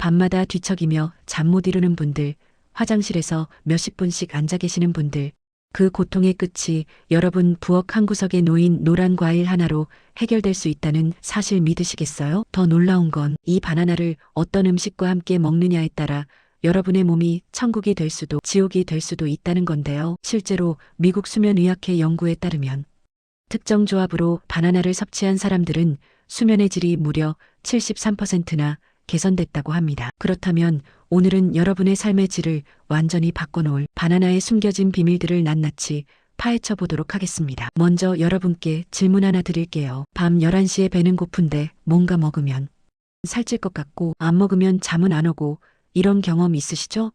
밤마다 뒤척이며 잠 못 이루는 분들, 화장실에서 몇십 분씩 앉아 계시는 분들, 그 고통의 끝이 여러분 부엌 한 구석에 놓인 노란 과일 하나로 해결될 수 있다는 사실 믿으시겠어요? 더 놀라운 건 이 바나나를 어떤 음식과 함께 먹느냐에 따라 여러분의 몸이 천국이 될 수도 지옥이 될 수도 있다는 건데요. 실제로 미국 수면의학회 연구에 따르면 특정 조합으로 바나나를 섭취한 사람들은 수면의 질이 무려 73%나 개선됐다고 합니다. 그렇다면 오늘은 여러분의 삶의 질을 완전히 바꿔놓을 바나나의 숨겨진 비밀들을 낱낱이 파헤쳐 보도록 하겠습니다. 먼저 여러분께 질문 하나 드릴게요. 밤 11시에 배는 고픈데 뭔가 먹으면 살찔 것 같고 안 먹으면 잠은 안 오고 이런 경험 있으시죠?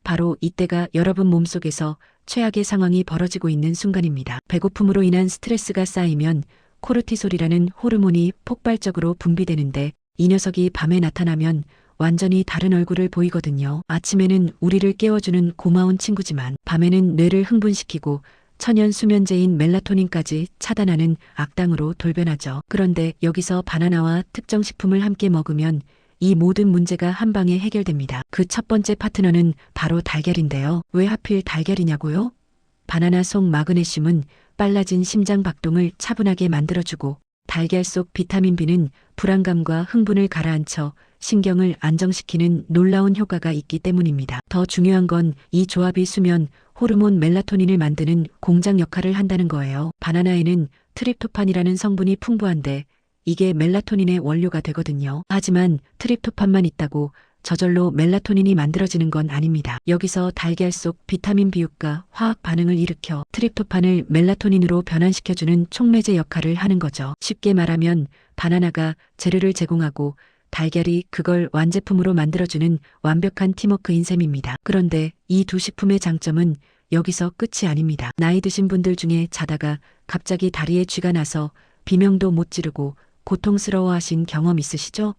바로 이때가 여러분 몸속에서 최악의 상황이 벌어지고 있는 순간입니다. 배고픔으로 인한 스트레스가 쌓이면 코르티솔이라는 호르몬이 폭발적으로 분비되는데 이 녀석이 밤에 나타나면 완전히 다른 얼굴을 보이거든요. 아침에는 우리를 깨워주는 고마운 친구지만 밤에는 뇌를 흥분시키고 천연 수면제인 멜라토닌까지 차단하는 악당으로 돌변하죠. 그런데 여기서 바나나와 특정 식품을 함께 먹으면 이 모든 문제가 한 방에 해결됩니다. 그 첫 번째 파트너는 바로 달걀인데요. 왜 하필 달걀이냐고요? 바나나 속 마그네슘은 빨라진 심장 박동을 차분하게 만들어주고 달걀 속 비타민 B는 불안감과 흥분을 가라앉혀 신경을 안정시키는 놀라운 효과가 있기 때문입니다. 더 중요한 건 이 조합이 수면 호르몬 멜라토닌을 만드는 공장 역할을 한다는 거예요. 바나나에는 트립토판이라는 성분이 풍부한데 이게 멜라토닌의 원료가 되거든요. 하지만 트립토판만 있다고 저절로 멜라토닌이 만들어지는 건 아닙니다. 여기서 달걀 속 비타민 B육과 화학 반응을 일으켜 트립토판을 멜라토닌으로 변환시켜주는 촉매제 역할을 하는 거죠. 쉽게 말하면 바나나가 재료를 제공하고 달걀이 그걸 완제품으로 만들어주는 완벽한 팀워크인 셈입니다. 그런데 이 두 식품의 장점은 여기서 끝이 아닙니다. 나이 드신 분들 중에 자다가 갑자기 다리에 쥐가 나서 비명도 못 지르고 고통스러워하신 경험 있으시죠?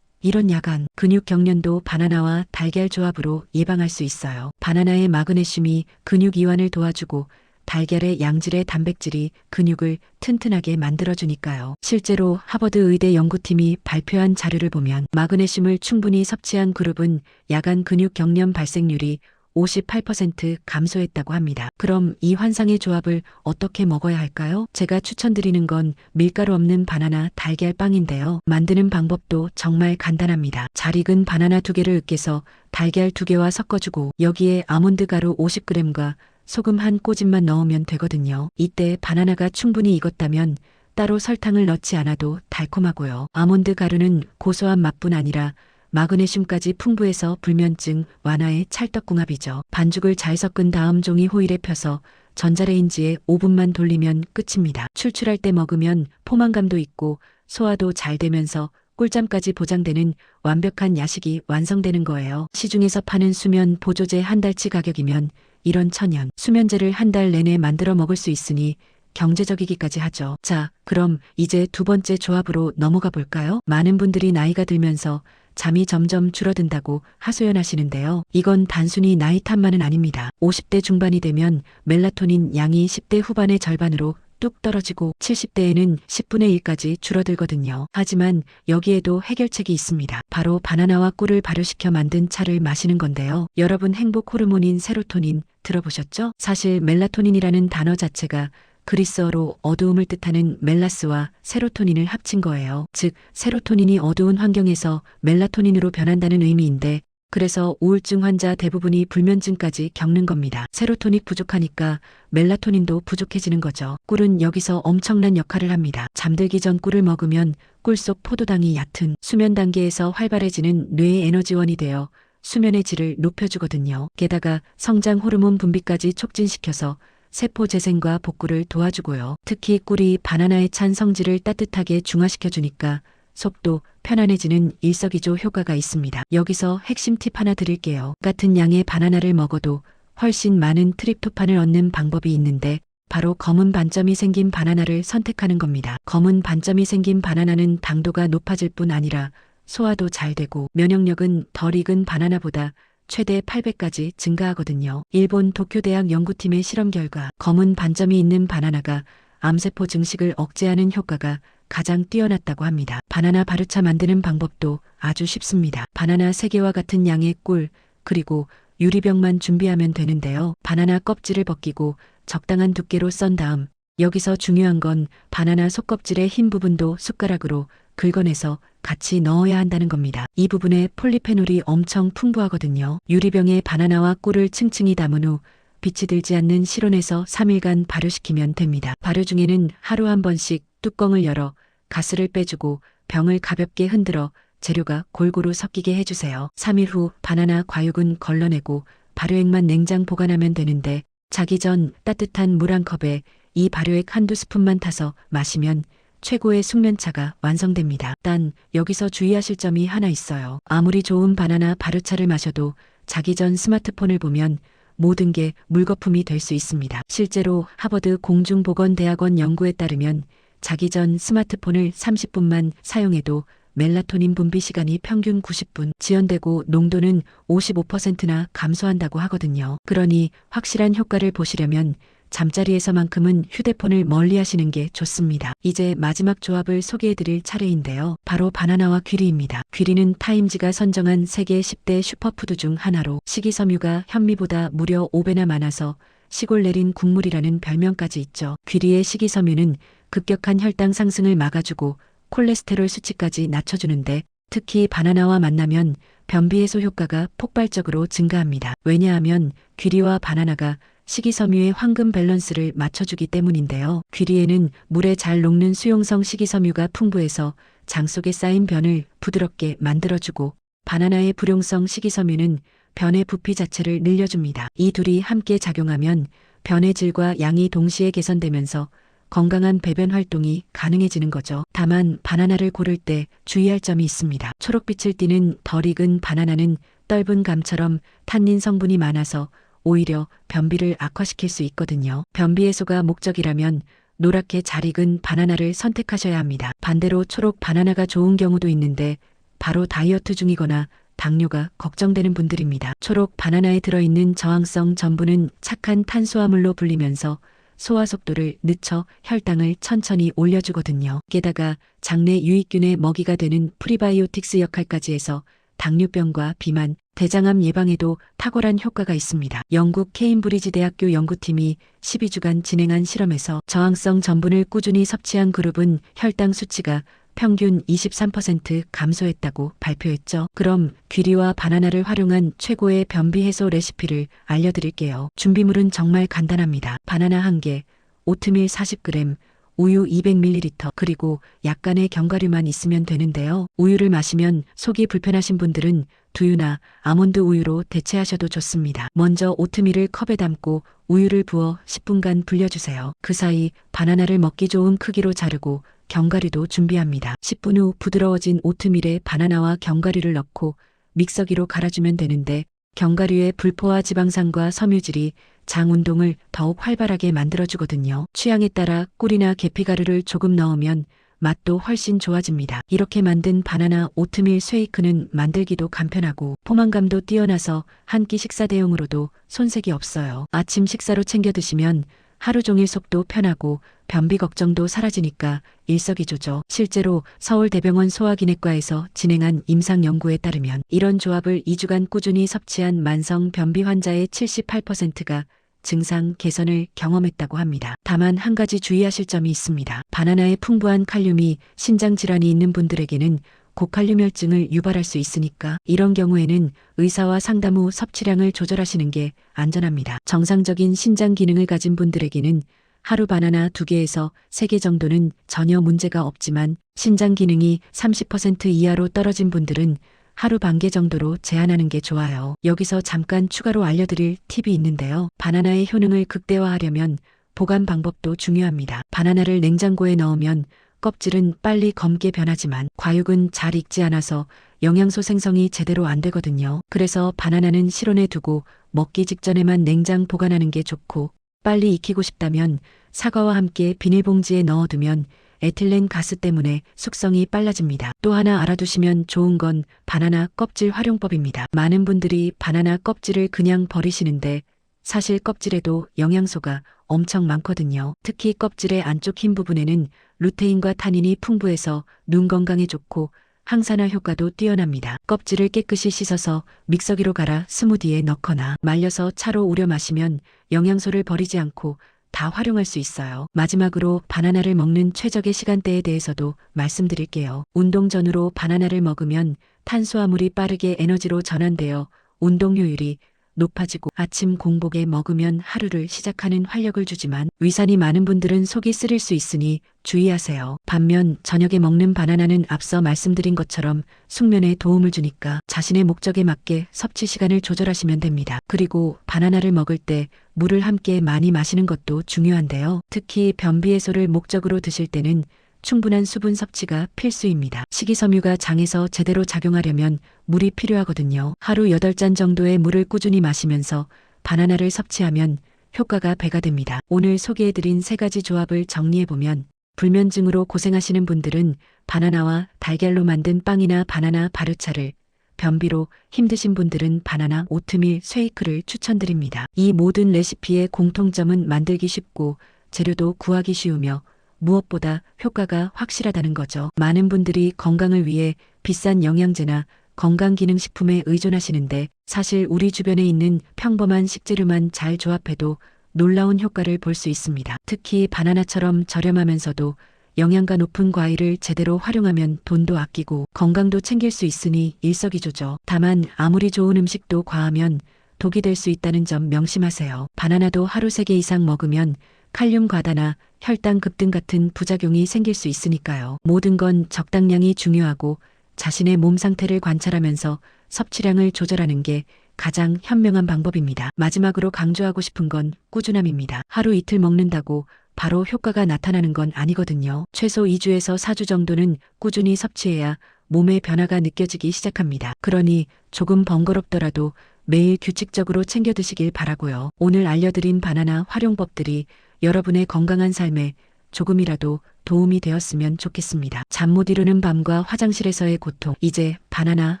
이런 야간 근육 경련도 바나나와 달걀 조합으로 예방할 수 있어요. 바나나의 마그네슘이 근육 이완을 도와주고 달걀의 양질의 단백질이 근육을 튼튼하게 만들어주니까요. 실제로 하버드 의대 연구팀이 발표한 자료를 보면 마그네슘을 충분히 섭취한 그룹은 야간 근육 경련 발생률이 58% 감소했다고 합니다. 그럼 이 환상의 조합을 어떻게 먹어야 할까요? 제가 추천드리는 건 밀가루 없는 바나나 달걀 빵인데요. 만드는 방법도 정말 간단합니다. 잘 익은 바나나 2개를 으깨서 달걀 2개와 섞어주고 여기에 아몬드 가루 50g과 소금 한 꼬집만 넣으면 되거든요. 이때 바나나가 충분히 익었다면 따로 설탕을 넣지 않아도 달콤하고요. 아몬드 가루는 고소한 맛뿐 아니라 마그네슘까지 풍부해서 불면증 완화의 찰떡궁합이죠. 반죽을 잘 섞은 다음 종이 호일에 펴서 전자레인지에 5분만 돌리면 끝입니다. 출출할 때 먹으면 포만감도 있고 소화도 잘 되면서 꿀잠까지 보장되는 완벽한 야식이 완성되는 거예요. 시중에서 파는 수면 보조제 한 달치 가격이면 이런 천연 수면제를 한 달 내내 만들어 먹을 수 있으니 경제적이기까지 하죠. 자, 그럼 이제 두 번째 조합으로 넘어가 볼까요? 많은 분들이 나이가 들면서 잠이 점점 줄어든다고 하소연하시는데요. 이건 단순히 나이 탓만은 아닙니다. 50대 중반이 되면 멜라토닌 양이 10대 후반의 절반으로 뚝 떨어지고 70대에는 10분의 1까지 줄어들거든요. 하지만 여기에도 해결책이 있습니다. 바로 바나나와 꿀을 발효시켜 만든 차를 마시는 건데요. 여러분 행복 호르몬인 세로토닌 들어보셨죠? 사실 멜라토닌이라는 단어 자체가 그리스어로 어두움을 뜻하는 멜라스와 세로토닌을 합친 거예요. 즉 세로토닌이 어두운 환경에서 멜라토닌으로 변한다는 의미인데 그래서 우울증 환자 대부분이 불면증까지 겪는 겁니다. 세로토닌 부족하니까 멜라토닌도 부족해지는 거죠. 꿀은 여기서 엄청난 역할을 합니다. 잠들기 전 꿀을 먹으면 꿀 속 포도당이 얕은 수면 단계에서 활발해지는 뇌의 에너지원이 되어 수면의 질을 높여주거든요. 게다가 성장 호르몬 분비까지 촉진시켜서 세포 재생과 복구를 도와주고요. 특히 꿀이 바나나의 찬 성질을 따뜻하게 중화시켜주니까 속도 편안해지는 일석이조 효과가 있습니다. 여기서 핵심 팁 하나 드릴게요. 같은 양의 바나나를 먹어도 훨씬 많은 트립토판을 얻는 방법이 있는데 바로 검은 반점이 생긴 바나나를 선택하는 겁니다. 검은 반점이 생긴 바나나는 당도가 높아질 뿐 아니라 소화도 잘 되고 면역력은 덜 익은 바나나보다 최대 8배까지 증가하거든요. 일본 도쿄대학 연구팀의 실험 결과 검은 반점이 있는 바나나가 암세포 증식을 억제하는 효과가 가장 뛰어났다고 합니다. 바나나 바르차 만드는 방법도 아주 쉽습니다. 바나나 3개와 같은 양의 꿀, 그리고 유리병만 준비하면 되는데요. 바나나 껍질을 벗기고 적당한 두께로 썬 다음, 여기서 중요한 건 바나나 속껍질의 흰 부분도 숟가락으로 긁어내서 같이 넣어야 한다는 겁니다. 이 부분에 폴리페놀이 엄청 풍부하거든요. 유리병에 바나나와 꿀을 층층이 담은 후 빛이 들지 않는 실온에서 3일간 발효시키면 됩니다. 발효 중에는 하루 한 번씩 뚜껑을 열어 가스를 빼주고 병을 가볍게 흔들어 재료가 골고루 섞이게 해주세요. 3일 후 바나나 과육은 걸러내고 발효액만 냉장 보관하면 되는데, 자기 전 따뜻한 물 한 컵에 이 발효액 한두 스푼만 타서 마시면 최고의 숙면차가 완성됩니다. 단 여기서 주의하실 점이 하나 있어요. 아무리 좋은 바나나 발효차를 마셔도 자기 전 스마트폰을 보면 모든 게 물거품이 될 수 있습니다. 실제로 하버드 공중보건대학원 연구에 따르면 자기 전 스마트폰을 30분만 사용해도 멜라토닌 분비 시간이 평균 90분 지연되고 농도는 55%나 감소한다고 하거든요. 그러니 확실한 효과를 보시려면 잠자리에서만큼은 휴대폰을 멀리 하시는 게 좋습니다. 이제 마지막 조합을 소개해드릴 차례인데요. 바로 바나나와 귀리입니다. 귀리는 타임지가 선정한 세계 10대 슈퍼푸드 중 하나로 식이섬유가 현미보다 무려 5배나 많아서 시골 내린 국물이라는 별명까지 있죠. 귀리의 식이섬유는 급격한 혈당 상승을 막아주고 콜레스테롤 수치까지 낮춰주는데, 특히 바나나와 만나면 변비 해소 효과가 폭발적으로 증가합니다. 왜냐하면 귀리와 바나나가 식이섬유의 황금 밸런스를 맞춰주기 때문인데요. 귀리에는 물에 잘 녹는 수용성 식이섬유가 풍부해서 장 속에 쌓인 변을 부드럽게 만들어주고, 바나나의 불용성 식이섬유는 변의 부피 자체를 늘려줍니다. 이 둘이 함께 작용하면 변의 질과 양이 동시에 개선되면서 건강한 배변 활동이 가능해지는 거죠. 다만 바나나를 고를 때 주의할 점이 있습니다. 초록빛을 띠는 덜 익은 바나나는 떫은 감처럼 탄닌 성분이 많아서 오히려 변비를 악화시킬 수 있거든요. 변비 해소가 목적이라면 노랗게 잘 익은 바나나를 선택하셔야 합니다. 반대로 초록 바나나가 좋은 경우도 있는데, 바로 다이어트 중이거나 당뇨가 걱정되는 분들입니다. 초록 바나나에 들어있는 저항성 전분은 착한 탄수화물로 불리면서 소화 속도를 늦춰 혈당을 천천히 올려주거든요. 게다가 장내 유익균의 먹이가 되는 프리바이오틱스 역할까지 해서 당뇨병과 비만, 대장암 예방에도 탁월한 효과가 있습니다. 영국 케임브리지 대학교 연구팀이 12주간 진행한 실험에서 저항성 전분을 꾸준히 섭취한 그룹은 혈당 수치가 평균 23% 감소했다고 발표했죠. 그럼 귀리와 바나나를 활용한 최고의 변비 해소 레시피를 알려드릴게요. 준비물은 정말 간단합니다. 바나나 1개, 오트밀 40g, 우유 200ml, 그리고 약간의 견과류만 있으면 되는데요. 우유를 마시면 속이 불편하신 분들은 두유나 아몬드 우유로 대체하셔도 좋습니다. 먼저 오트밀을 컵에 담고 우유를 부어 10분간 불려주세요. 그 사이 바나나를 먹기 좋은 크기로 자르고 견과류도 준비합니다. 10분 후 부드러워진 오트밀에 바나나와 견과류를 넣고 믹서기로 갈아주면 되는데, 견과류의 불포화 지방산과 섬유질이 장 운동을 더욱 활발하게 만들어주거든요. 취향에 따라 꿀이나 계피가루를 조금 넣으면 맛도 훨씬 좋아집니다. 이렇게 만든 바나나 오트밀 쉐이크는 만들기도 간편하고 포만감도 뛰어나서 한 끼 식사 대용으로도 손색이 없어요. 아침 식사로 챙겨 드시면 하루 종일 속도 편하고 변비 걱정도 사라지니까 일석이조죠. 실제로 서울대병원 소화기내과에서 진행한 임상 연구에 따르면 이런 조합을 2주간 꾸준히 섭취한 만성 변비 환자의 78%가 증상 개선을 경험했다고 합니다. 다만 한 가지 주의하실 점이 있습니다. 바나나의 풍부한 칼륨이 신장 질환이 있는 분들에게는 고칼륨혈증을 유발할 수 있으니까 이런 경우에는 의사와 상담 후 섭취량을 조절하시는 게 안전합니다. 정상적인 신장 기능을 가진 분들에게는 하루 바나나 2개에서 3개 정도는 전혀 문제가 없지만, 신장 기능이 30% 이하로 떨어진 분들은 하루 반 개 정도로 제한하는 게 좋아요. 여기서 잠깐 추가로 알려드릴 팁이 있는데요. 바나나의 효능을 극대화하려면 보관 방법도 중요합니다. 바나나를 냉장고에 넣으면 껍질은 빨리 검게 변하지만 과육은 잘 익지 않아서 영양소 생성이 제대로 안 되거든요. 그래서 바나나는 실온에 두고 먹기 직전에만 냉장 보관하는 게 좋고, 빨리 익히고 싶다면 사과와 함께 비닐봉지에 넣어두면 에틸렌 가스 때문에 숙성이 빨라집니다. 또 하나 알아두시면 좋은 건 바나나 껍질 활용법입니다. 많은 분들이 바나나 껍질을 그냥 버리시는데 사실 껍질에도 영양소가 엄청 많거든요. 특히 껍질의 안쪽 흰 부분에는 루테인과 타닌이 풍부해서 눈 건강에 좋고 항산화 효과도 뛰어납니다. 껍질을 깨끗이 씻어서 믹서기로 갈아 스무디에 넣거나 말려서 차로 우려 마시면 영양소를 버리지 않고 다 활용할 수 있어요. 마지막으로 바나나를 먹는 최적의 시간대에 대해서도 말씀드릴게요. 운동 전후로 바나나를 먹으면 탄수화물이 빠르게 에너지로 전환되어 운동 효율이 높아지고 아침 공복에 먹으면 하루를 시작하는 활력을 주지만 위산이 많은 분들은 속이 쓰릴 수 있으니 주의하세요. 반면 저녁에 먹는 바나나는 앞서 말씀드린 것처럼 숙면에 도움을 주니까 자신의 목적에 맞게 섭취 시간을 조절하시면 됩니다. 그리고 바나나를 먹을 때 물을 함께 많이 마시는 것도 중요한데요. 특히 변비 해소를 목적으로 드실 때는 충분한 수분 섭취가 필수입니다. 식이섬유가 장에서 제대로 작용하려면 물이 필요하거든요. 하루 8잔 정도의 물을 꾸준히 마시면서 바나나를 섭취하면 효과가 배가 됩니다. 오늘 소개해드린 3가지 조합을 정리해보면 불면증으로 고생하시는 분들은 바나나와 달걀로 만든 빵이나 바나나 바르차를, 변비로 힘드신 분들은 바나나 오트밀 쉐이크를 추천드립니다. 이 모든 레시피의 공통점은 만들기 쉽고 재료도 구하기 쉬우며 무엇보다 효과가 확실하다는 거죠. 많은 분들이 건강을 위해 비싼 영양제나 건강기능식품에 의존하시는데 사실 우리 주변에 있는 평범한 식재료만 잘 조합해도 놀라운 효과를 볼 수 있습니다. 특히 바나나처럼 저렴하면서도 영양가 높은 과일을 제대로 활용하면 돈도 아끼고 건강도 챙길 수 있으니 일석이조죠. 다만 아무리 좋은 음식도 과하면 독이 될 수 있다는 점 명심하세요. 바나나도 하루 3개 이상 먹으면 칼륨 과다나 혈당 급등 같은 부작용이 생길 수 있으니까요. 모든 건 적당량이 중요하고 자신의 몸 상태를 관찰하면서 섭취량을 조절하는 게 가장 현명한 방법입니다. 마지막으로 강조하고 싶은 건 꾸준함입니다. 하루 이틀 먹는다고 바로 효과가 나타나는 건 아니거든요. 최소 2주에서 4주 정도는 꾸준히 섭취해야 몸의 변화가 느껴지기 시작합니다. 그러니 조금 번거롭더라도 매일 규칙적으로 챙겨 드시길 바라고요. 오늘 알려드린 바나나 활용법들이 여러분의 건강한 삶에 조금이라도 도움이 되었으면 좋겠습니다. 잠 못 이루는 밤과 화장실에서의 고통, 이제 바나나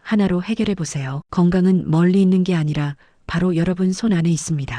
하나로 해결해 보세요. 건강은 멀리 있는 게 아니라 바로 여러분 손 안에 있습니다.